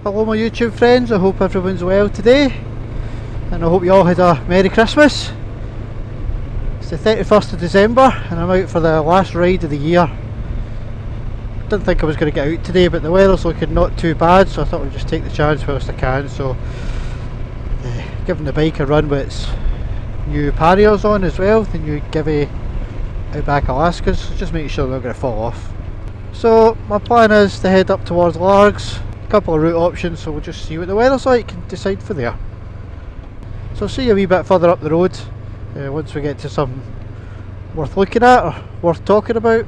Hello my YouTube friends, I hope everyone's well today and I hope you all had a Merry Christmas. It's the 31st of December and I'm out for the last ride of the year. Didn't think I was going to get out today, but the weather's looking not too bad, so I thought we'd just take the chance whilst I can. So giving the bike a run with its new panniers on as well, the new Giveaway Outback Alaskas, so just making sure they're not going to fall off. So my plan is to head up towards Largs. A couple of route options, so we'll just see what the weather's like and decide for there. So I'll see you a wee bit further up the road once we get to something worth looking at or worth talking about.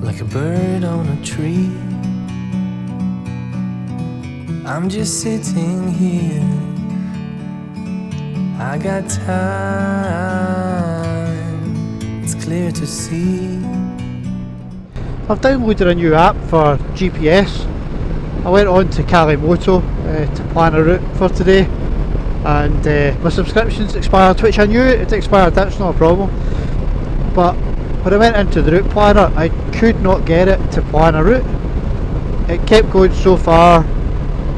Like a bird on a tree, I'm just sitting here. I got time, it's clear to see. I've downloaded a new app for GPS. I went on to Fairlie Moor to plan a route for today, and my subscription's expired, which I knew it expired, that's not a problem. But when I went into the route planner, I could not get it to plan a route. It kept going so far,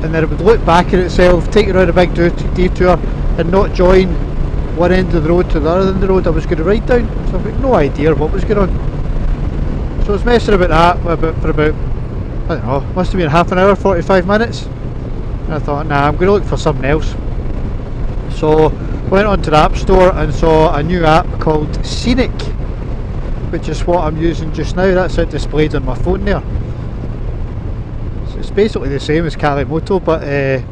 and then it would look back at itself, take you around a big detour, and not join one end of the road to the other end of the road I was going to ride down. So I've got no idea what was going on. So I was messing about that for about, I don't know, must have been half an hour, 45 minutes. And I thought, nah, I'm going to look for something else. So I went onto the App Store and saw a new app called Scenic, which is what I'm using just now. That's it displayed on my phone there. So it's basically the same as Fairlie Moor, but the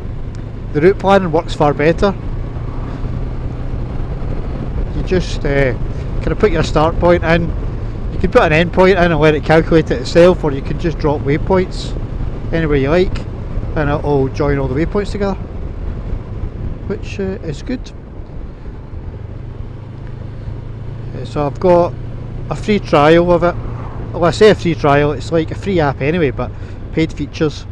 route planning works far better. You just kind of put your start point in. You can put an end point in and let it calculate it itself, or you can just drop waypoints anywhere you like and it'll join all the waypoints together, which is good. So I've got a free trial of it. Well, I say a free trial, it's like a free app anyway, but paid features.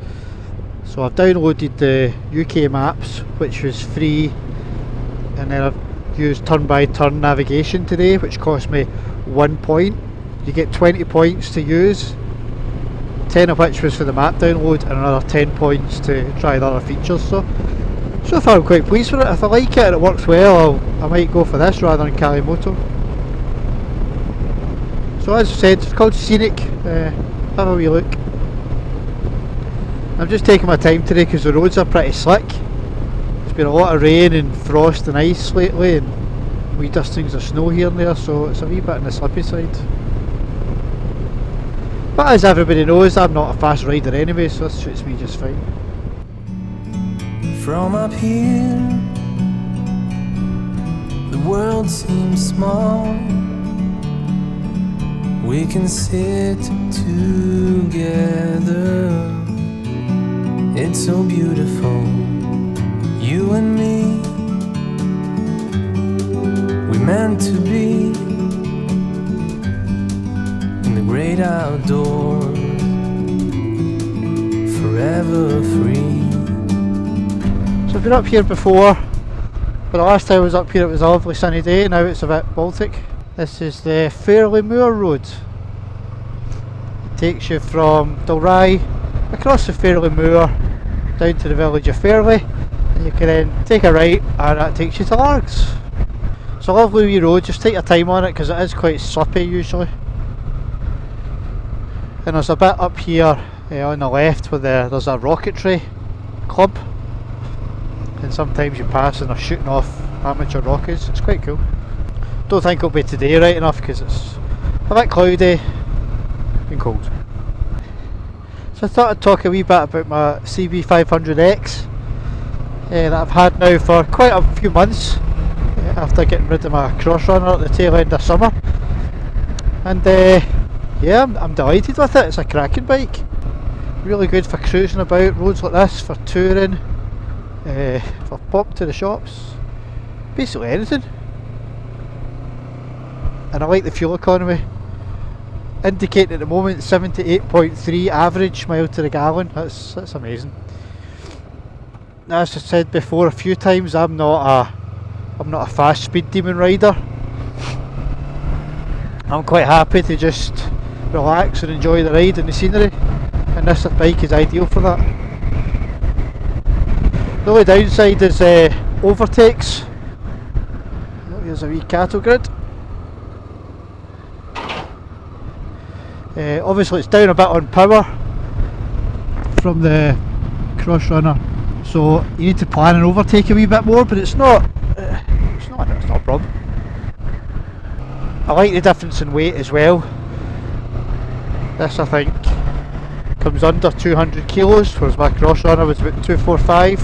So I've downloaded the UK maps, which was free, and then I've used turn by turn navigation today, which cost me 1 point. You get 20 points to use, 10 of which was for the map download and another 10 points to try the other features. So far I'm quite pleased with it. If I like it and it works well, I might go for this rather than Fairlie Moor. So as I said, it's called Scenic. Have a wee look. I'm just taking my time today because the roads are pretty slick. There's been a lot of rain and frost and ice lately, and wee dustings of snow here and there, so it's a wee bit on the slippy side. But as everybody knows, I'm not a fast rider anyway, so this suits me just fine. From up here, the world seems small. We can sit together. It's so beautiful, you and me. We meant to be in the great outdoors, forever free. So I've been up here before, but the last time I was up here it was a lovely sunny day. Now it's a bit Baltic. This is the Fairlie Moor road. It takes you from Dalry across the Fairlie Moor down to the village of Fairlie, and you can then take a right and that takes you to Largs. It's a lovely wee road, just take your time on it because it is quite slippy usually. And there's a bit up here on the left where there's a rocketry club, and sometimes you pass and they're shooting off amateur rockets. It's quite cool. Don't think it'll be today right enough because it's a bit cloudy and cold. So I thought I'd talk a wee bit about my CB500X that I've had now for quite a few months after getting rid of my cross runner at the tail end of summer. And yeah, I'm delighted with it. It's a cracking bike. Really good for cruising about roads like this, for touring, for pop to the shops, basically anything. And I like the fuel economy. Indicating at the moment 78.3 average mile to the gallon. That's amazing. as I said before a few times, I'm not a fast speed demon rider. I'm quite happy to just relax and enjoy the ride and the scenery, and this bike is ideal for that. The only downside is overtakes. Oh, here's a wee cattle grid. Obviously it's down a bit on power from the cross runner, so you need to plan and overtake a wee bit more, but it's not a problem. I like the difference in weight as well. This I think comes under 200 kilos, whereas my cross runner was about 245.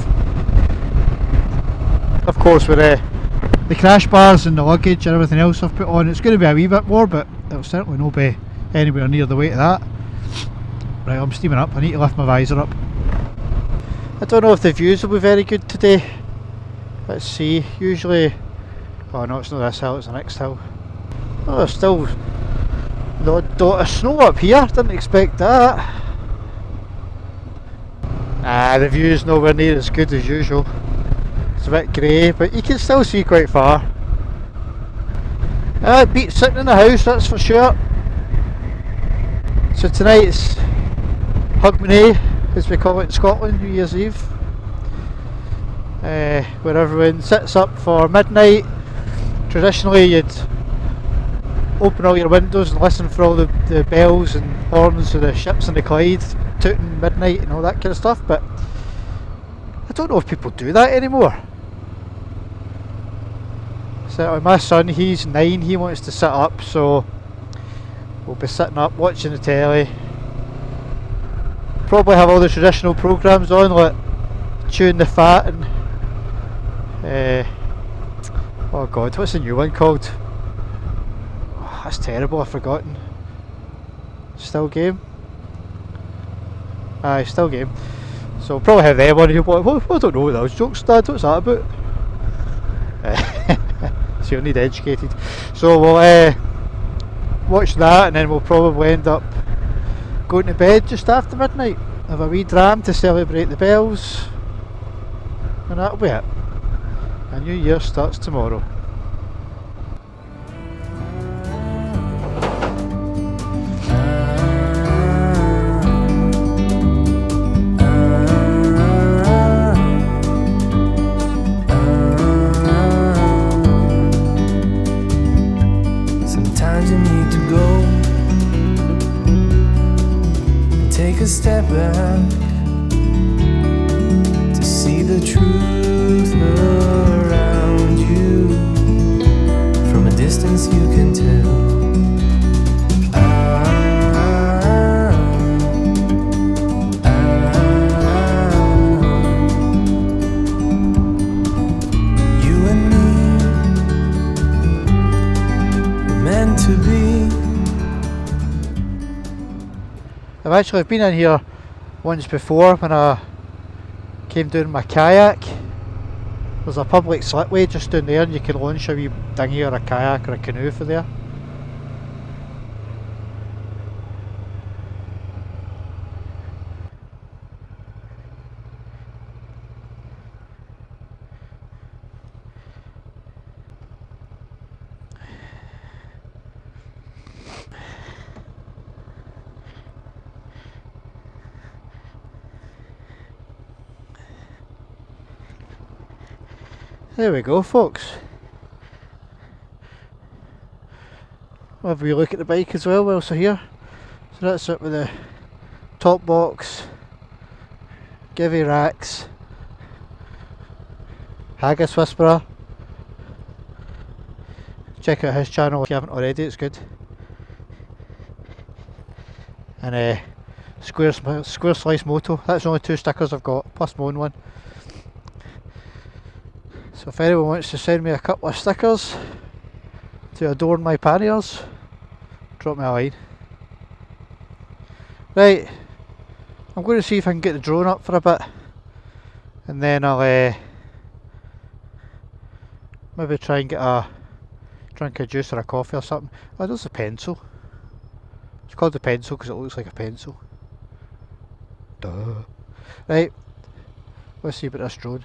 Of course, with the crash bars and the luggage and everything else I've put on, it's going to be a wee bit more, but it'll certainly not be anywhere near the weight of that. Right, I'm steaming up. I need to lift my visor up. I don't know if the views will be very good today. Let's see. Usually, oh no, it's not this hill, it's the next hill. Oh, there's still the dot of snow up here. Didn't expect that. The view's nowhere near as good as usual. It's a bit grey, but you can still see quite far. It beats sitting in the house, that's for sure. So tonight's Hogmanay, as we call it in Scotland, New Year's Eve, where everyone sits up for midnight. Traditionally you'd open all your windows and listen for all the bells and horns of the ships in the Clyde tooting midnight and all that kind of stuff, but I don't know if people do that anymore. So my son, he's 9, he wants to sit up, so we'll be sitting up watching the telly. Probably have all the traditional programmes on, like Chewing the Fat and oh god, what's the new one called? Oh, that's terrible, I've forgotten. Still Game? Aye, Still Game. So we'll probably have them on. You'll be like, I don't know what those jokes, Dad, what's that about? So you'll need educated. So we'll watch that, and then we'll probably end up going to bed just after midnight. Have a wee dram to celebrate the bells, and that'll be it. A new year starts tomorrow. Sometimes you need to go and take a step back to see the truth around you. From a distance you can tell. You and me were meant to be. I've been in here once before when I came down my kayak. There's a public slipway just down there, and you can launch a wee dinghy or a kayak or a canoe for there. There we go, folks. We'll have a wee look at the bike as well whilst we're here. So that's it with the top box, Givey racks, Haggis Whisperer. Check out his channel if you haven't already, it's good. And Square Slice Moto. That's the only 2 stickers I've got, plus my own one. So if anyone wants to send me a couple of stickers to adorn my panniers, drop me a line. Right, I'm going to see if I can get the drone up for a bit, and then I'll maybe try and get a drink of juice or a coffee or something. Oh, there's a pencil. It's called a pencil because it looks like a pencil. Duh. Right, Let's see about this drone.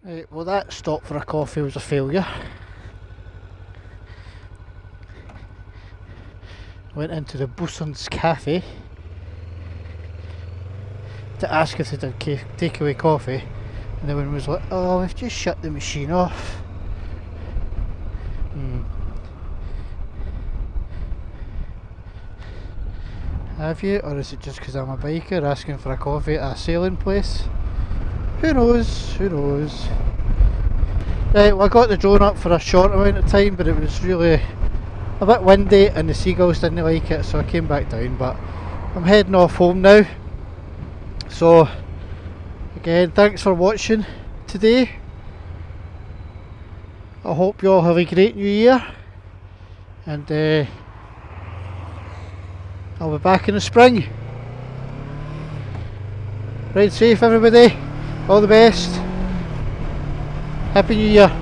Right, well, that stop for a coffee was a failure. Went into the Booson's Cafe to ask if they did takeaway coffee, and the woman was like, "Oh, we've just shut the machine off." Have you? Or is it just because I'm a biker asking for a coffee at a sailing place? Who knows? Who knows? Right, well, I got the drone up for a short amount of time, but it was really a bit windy and the seagulls didn't like it, so I came back down. But I'm heading off home now. So again, thanks for watching today. I hope you all have a great new year, and I'll be back in the spring. Ride safe, everybody. All the best. Happy New Year.